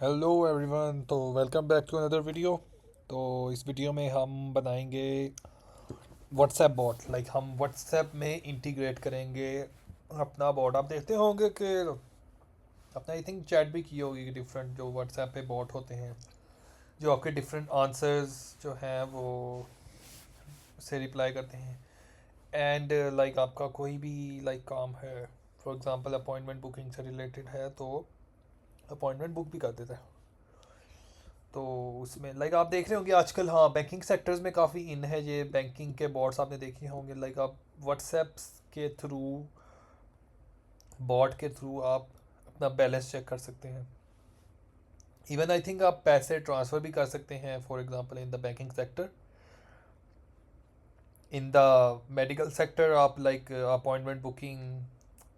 Hello everyone, तो welcome back to another video. तो इस वीडियो में हम बनाएंगे व्हाट्सएप बॉट। हम व्हाट्सएप में इंटीग्रेट करेंगे अपना बॉट। आप देखते होंगे कि आपने आई थिंक चैट भी की होगी कि डिफरेंट जो व्हाट्सएप पे बॉट होते हैं जो आपके डिफरेंट आंसर्स जो हैं वो से रिप्लाई करते हैं। एंड आपका कोई भी काम है, फॉर एग्जांपल अपॉइंटमेंट बुकिंग से रिलेटेड है तो अपॉइंटमेंट बुक भी कर देता है। तो उसमें आप देख रहे होंगे आजकल, हाँ, बैंकिंग सेक्टर्स में काफ़ी इन है ये बैंकिंग के बॉट्स आपने देखे होंगे। आप व्हाट्सएप के थ्रू, बॉट के थ्रू आप अपना बैलेंस चेक कर सकते हैं। इवन आई थिंक आप पैसे ट्रांसफ़र भी कर सकते हैं, for example in the banking sector. In the medical sector आप अपॉइंटमेंट बुकिंग,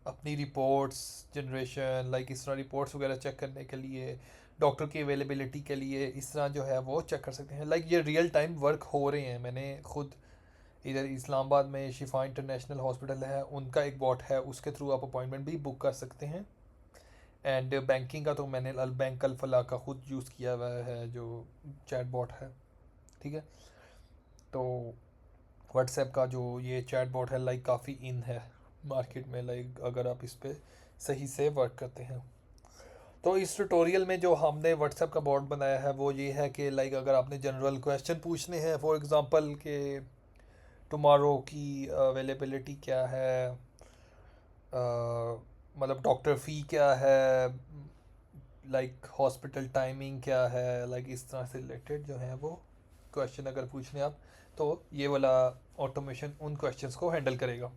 अपनी रिपोर्ट्स जनरेशन, इस तरह रिपोर्ट्स वगैरह चेक करने के लिए, डॉक्टर की अवेलेबिलिटी के लिए इस तरह जो है वो चेक कर सकते हैं। ये रियल टाइम वर्क हो रहे हैं। मैंने खुद इधर इस्लामाबाद में शिफा इंटरनेशनल हॉस्पिटल है, उनका एक बॉट है, उसके थ्रू आप अपॉइंटमेंट भी बुक कर सकते हैं। एंड बैंकिंग का तो मैंने अल बैंक अल फलाह का खुद यूज़ किया हुआ है जो चैट बॉट है। ठीक है। तो व्हाट्सएप का जो ये चैट बॉट है काफ़ी इन है मार्केट में, अगर आप इस पर सही से वर्क करते हैं। तो इस ट्यूटोरियल में जो हमने व्हाट्सएप का बॉट बनाया है वो ये है कि अगर आपने जनरल क्वेश्चन पूछने हैं, फॉर एग्जांपल कि टुमारो की अवेलेबिलिटी क्या है, डॉक्टर फ़ी क्या है, हॉस्पिटल टाइमिंग क्या है, इस तरह से रिलेटेड जो है वो क्वेश्चन अगर पूछने आप, तो ये वाला ऑटोमेशन उन क्वेश्चंस को हैंडल करेगा।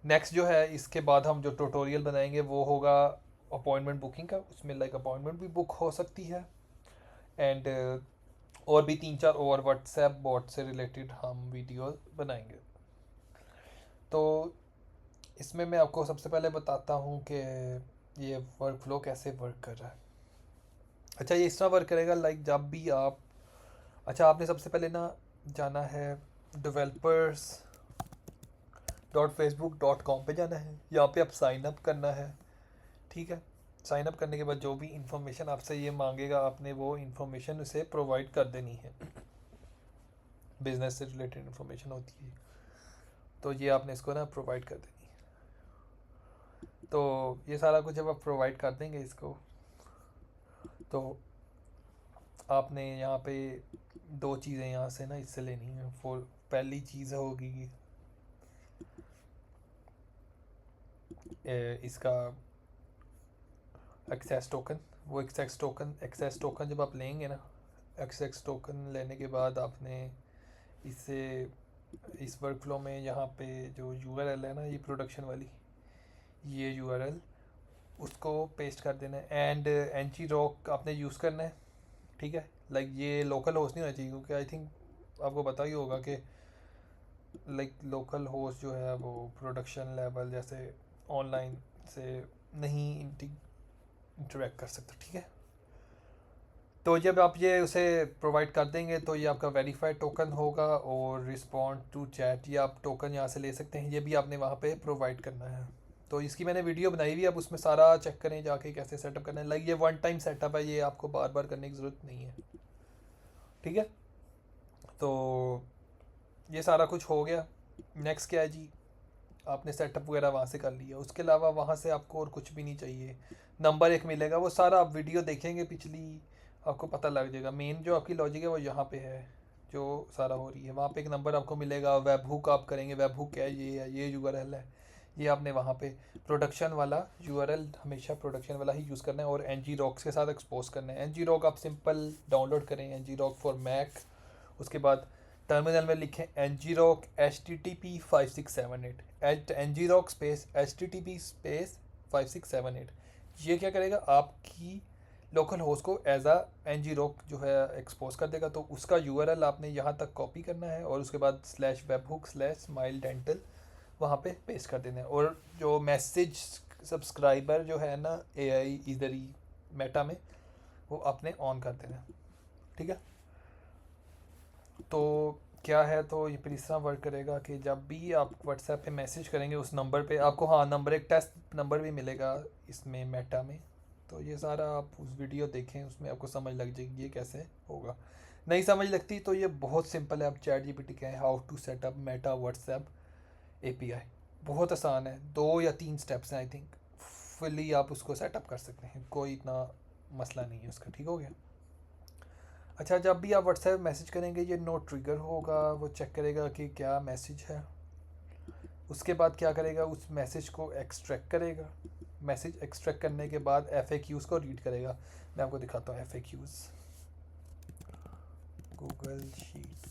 नेक्स्ट जो है, इसके बाद हम जो ट्यूटोरियल बनाएंगे वो होगा अपॉइंटमेंट बुकिंग का। उसमें अपॉइंटमेंट भी बुक हो सकती है। एंड और भी तीन चार और व्हाट्सएप बॉट से रिलेटेड हम वीडियो बनाएंगे। तो इसमें मैं आपको सबसे पहले बताता हूँ कि ये वर्क फ्लो कैसे वर्क कर रहा है। अच्छा, ये इस तरह वर्क करेगा जब भी आप, अच्छा, आपने सबसे पहले ना जाना है developers dot Facebook dot com पर जाना है। यहाँ पे आप साइन अप करना है। ठीक है। साइन अप करने के बाद जो भी इंफॉर्मेशन आपसे ये मांगेगा, आपने वो इंफॉर्मेशन उसे प्रोवाइड कर देनी है। बिजनेस से रिलेटेड इंफॉर्मेशन होती है तो ये आपने इसको ना प्रोवाइड कर देनी है। तो ये सारा कुछ जब आप प्रोवाइड कर देंगे इसको, तो आपने यहाँ पे दो चीज़ें यहाँ से ना इससे लेनी है। पहली चीज़ होगी इसका एक्सेस टोकन। वो एक्सेस टोकन जब आप लेंगे ना, एक्सेस टोकन लेने के बाद आपने इससे इस वर्क फ्लो में यहाँ पे जो यूआरएल है ना, ये प्रोडक्शन वाली, ये यूआरएल उसको पेस्ट कर देना है। एंड एनजी रॉक आपने यूज़ करना है। ठीक है। ये लोकल होस्ट नहीं होना चाहिए, क्योंकि आई थिंक आपको पता ही होगा कि लोकल होस्ट जो है वो प्रोडक्शन लेवल जैसे ऑनलाइन से नहीं इंटरेक्ट कर सकता। ठीक है। तो जब आप ये उसे प्रोवाइड कर देंगे तो ये आपका वेरीफाइड टोकन होगा। और रिस्पॉन्ड टू चैट, ये आप टोकन यहाँ से ले सकते हैं, ये भी आपने वहाँ पे प्रोवाइड करना है। तो इसकी मैंने वीडियो बनाई हुई है, अब उसमें सारा चेक करें जाके कैसे सेटअप करना है। ये वन टाइम सेटअप है, ये आपको बार बार करने की ज़रूरत नहीं है। ठीक है। तो ये सारा कुछ हो गया। नेक्स्ट क्या है जी, आपने सेटअप वगैरह वहाँ से कर लिया। उसके अलावा वहाँ से आपको और कुछ भी नहीं चाहिए। नंबर एक मिलेगा, वो सारा आप वीडियो देखेंगे पिछली, आपको पता लग जाएगा। मेन जो आपकी लॉजिक है वो यहाँ पे है, जो सारा हो रही है। वहाँ पे एक नंबर आपको मिलेगा। वेब हुक आप करेंगे, वेब हुक क्या है, ये है, ये यूआरएल है, ये आपने वहाँ पे प्रोडक्शन वाला यूआरएल हमेशा प्रोडक्शन वाला ही यूज़ करना है। और एन जी रॉक्स के साथ एक्सपोज करना है। एन जी रॉक आप सिंपल डाउनलोड करें, ngrok for Mac. उसके बाद टर्मिनल में लिखें ngrok HTTP 5678 ngrok space HTTP space 5678। ये क्या करेगा, आपकी लोकल होस्ट को as a ngrok जो है एक्सपोज कर देगा। तो उसका यूआरएल आपने यहाँ तक कॉपी करना है और उसके बाद slash web hook slash smile dental वहाँ पे पेस्ट कर देना है। और जो मैसेज सब्सक्राइबर जो है ना AI इधर ही मेटा में, वो आपने ऑन कर देना है। ठीक है। तो क्या है, तो ये फिर इस तरह वर्क करेगा कि जब भी आप व्हाट्सएप पे मैसेज करेंगे उस नंबर पे आपको, हाँ, नंबर एक टेस्ट नंबर भी मिलेगा इसमें मेटा में। तो ये सारा आप उस वीडियो देखें, उसमें आपको समझ लग जाएगी ये कैसे होगा। नहीं समझ लगती तो ये बहुत सिंपल है, आप चैट जीपीटी कहें how to set up Meta WhatsApp API, बहुत आसान है, 2 या 3 स्टेप्स हैं आई थिंक, फुली आप उसको सेटअप कर सकते हैं, कोई इतना मसला नहीं है उसका। ठीक हो गया। अच्छा, जब भी आप व्हाट्सएप मैसेज करेंगे ये नोट ट्रिगर होगा, वो चेक करेगा कि क्या मैसेज है, उसके बाद क्या करेगा, उस मैसेज को एक्सट्रैक्ट करेगा, मैसेज एक्सट्रैक्ट करने के बाद FAQs को रीड करेगा। मैं आपको दिखाता हूँ FAQs, गूगल शीट।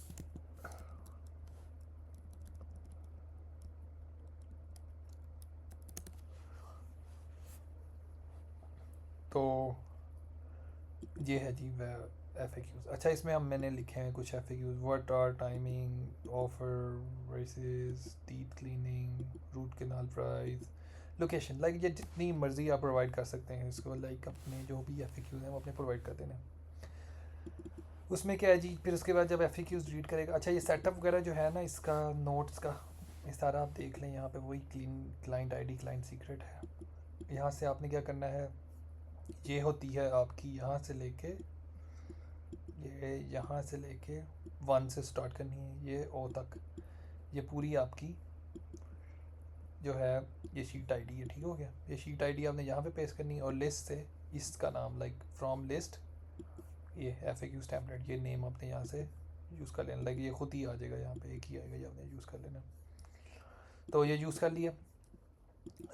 तो ये है जी FAQs। अच्छा, इसमें हम मैंने लिखे हैं कुछ FAQs, what are timing offer versus teeth cleaning, root canal price, location, like ये जितनी मर्जी आप प्रोवाइड कर सकते हैं इसको, लाइक अपने जो भी FAQs हैं वो अपने प्रोवाइड कर देना। उसमें क्या है जी, फिर उसके बाद जब FAQs रीड करेगा, अच्छा ये सेटअप वगैरह जो है ना इसका, नोट्स का, ये सारा आप देख लें, यहाँ पे वही क्लाइंट आईडी क्लाइंट सीक्रेट है। यहाँ से आपने क्या करना है, ये होती है आपकी यहाँ से लेके, ये यहाँ से लेके 1 से स्टार्ट करनी है, ये O तक, ये पूरी आपकी जो है ये शीट आईडी है। ठीक हो गया। ये शीट आईडी आपने यहाँ पे पेस्ट करनी है, और लिस्ट से इसका नाम, लाइक फ्रॉम लिस्ट, ये FAQ टेम्पलेट, ये नेम आपने यहाँ से यूज़ कर लेना, लाइक ये खुद ही आ जाएगा, यहाँ पे एक ही आएगा, ये आपने यूज़ कर लेना। तो ये यूज़ कर लिया।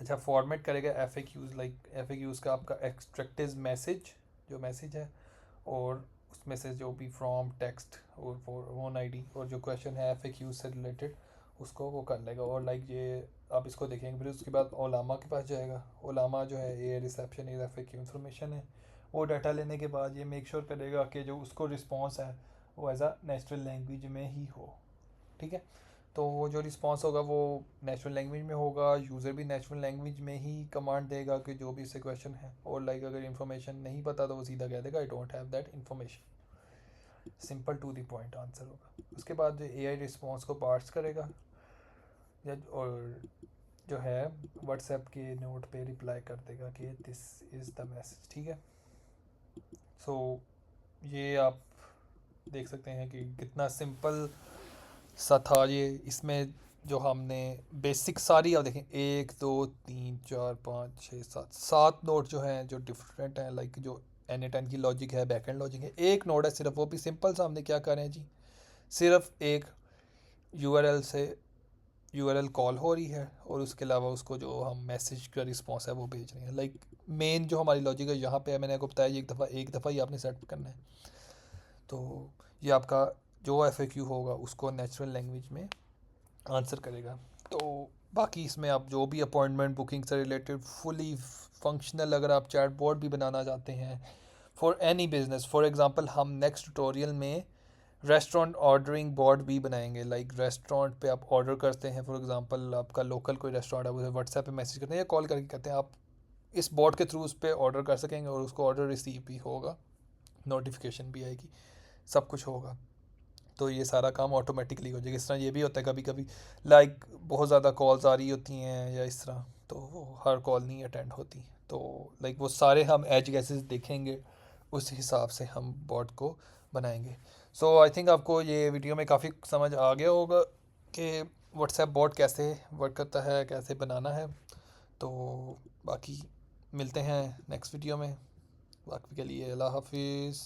अच्छा, फॉर्मेट करेगा FAQs, लाइक FAQs का आपका एक्सट्रैक्टिव मैसेज, जो मैसेज है, और उसमें से जो भी फ्रॉम टेक्स्ट और फोन आईडी और जो क्वेश्चन है FAQs से रिलेटेड उसको वो कर लेगा। और लाइक ये आप इसको देखेंगे, फिर उसके बाद ओलामा के पास जाएगा। ओलामा जो है ए रिसेप्शन ए FAQ इंफॉर्मेशन है, वो डाटा लेने के बाद ये मेक श्योर करेगा कि जो उसको रिस्पॉन्स है वो एज अ नेचुरल लैंग्वेज में ही हो। ठीक है। तो वो जो रिस्पॉन्स होगा वो नेचुरल लैंग्वेज में होगा, यूज़र भी नेचुरल लैंग्वेज में ही कमांड देगा कि जो भी इससे क्वेश्चन है। और लाइक अगर इन्फॉर्मेशन नहीं पता तो वो सीधा कह देगा I don't have that information, simple to the point answer होगा। उसके बाद जो AI रिस्पॉन्स को पार्स करेगा, और जो है व्हाट्सएप के नोट पे रिप्लाई कर देगा कि दिस इज़ द मैसेज। ठीक है। सो ये आप देख सकते हैं कि कितना सिंपल सा था ये। इसमें जो हमने बेसिक सारी आप देखें, 1 2 3 4 5 6 7 नोट जो हैं जो डिफरेंट हैं, लाइक जो N8N की लॉजिक है, बैक एंड लॉजिक है, एक नोट है सिर्फ, वो भी सिंपल सा। हमने क्या करें जी, सिर्फ एक URL से URL कॉल हो रही है, और उसके अलावा उसको जो हम मैसेज का रिस्पॉन्स है वो भेज रहे हैं। लाइक मेन जो हमारी लॉजिक है यहाँ पे मैंने आपको बताया, ये एक दफ़ा ही आपने सेट करना है। तो ये आपका जो FAQ होगा उसको नेचुरल लैंग्वेज में आंसर करेगा। तो बाकी इसमें आप जो भी अपॉइंटमेंट बुकिंग से रिलेटेड फुली फंक्शनल, अगर आप चैट बोर्ड भी बनाना चाहते हैं for any business, for example हम नेक्स्ट ट्यूटोरियल में रेस्टोरेंट ऑर्डरिंग बोर्ड भी बनाएंगे। लाइक रेस्टोरेंट पे आप ऑर्डर करते हैं, फॉर एग्जांपल आपका लोकल कोई रेस्टोरेंट है, उसे व्हाट्सएप पे मैसेज करते हैं या कॉल करके कहते हैं, आप इस बोर्ड के थ्रू उस पर ऑर्डर कर सकेंगे, और उसको ऑर्डर रिसीव भी होगा, नोटिफिकेशन भी आएगी, सब कुछ होगा। तो ये सारा काम ऑटोमेटिकली हो जाएगा। इस तरह ये भी होता है कभी कभी, लाइक बहुत ज़्यादा कॉल्स आ रही होती हैं या इस तरह, तो वो हर कॉल नहीं अटेंड होती, तो लाइक वो सारे हम एज केसेस देखेंगे, उस हिसाब से हम बॉट को बनाएंगे। सो आई थिंक आपको ये वीडियो में काफ़ी समझ आ गया होगा कि व्हाट्सएप बॉट कैसे वर्क करता है, कैसे बनाना है। तो बाकी मिलते हैं नेक्स्ट वीडियो में, बाकी के लिए अल्लाह हाफिज़।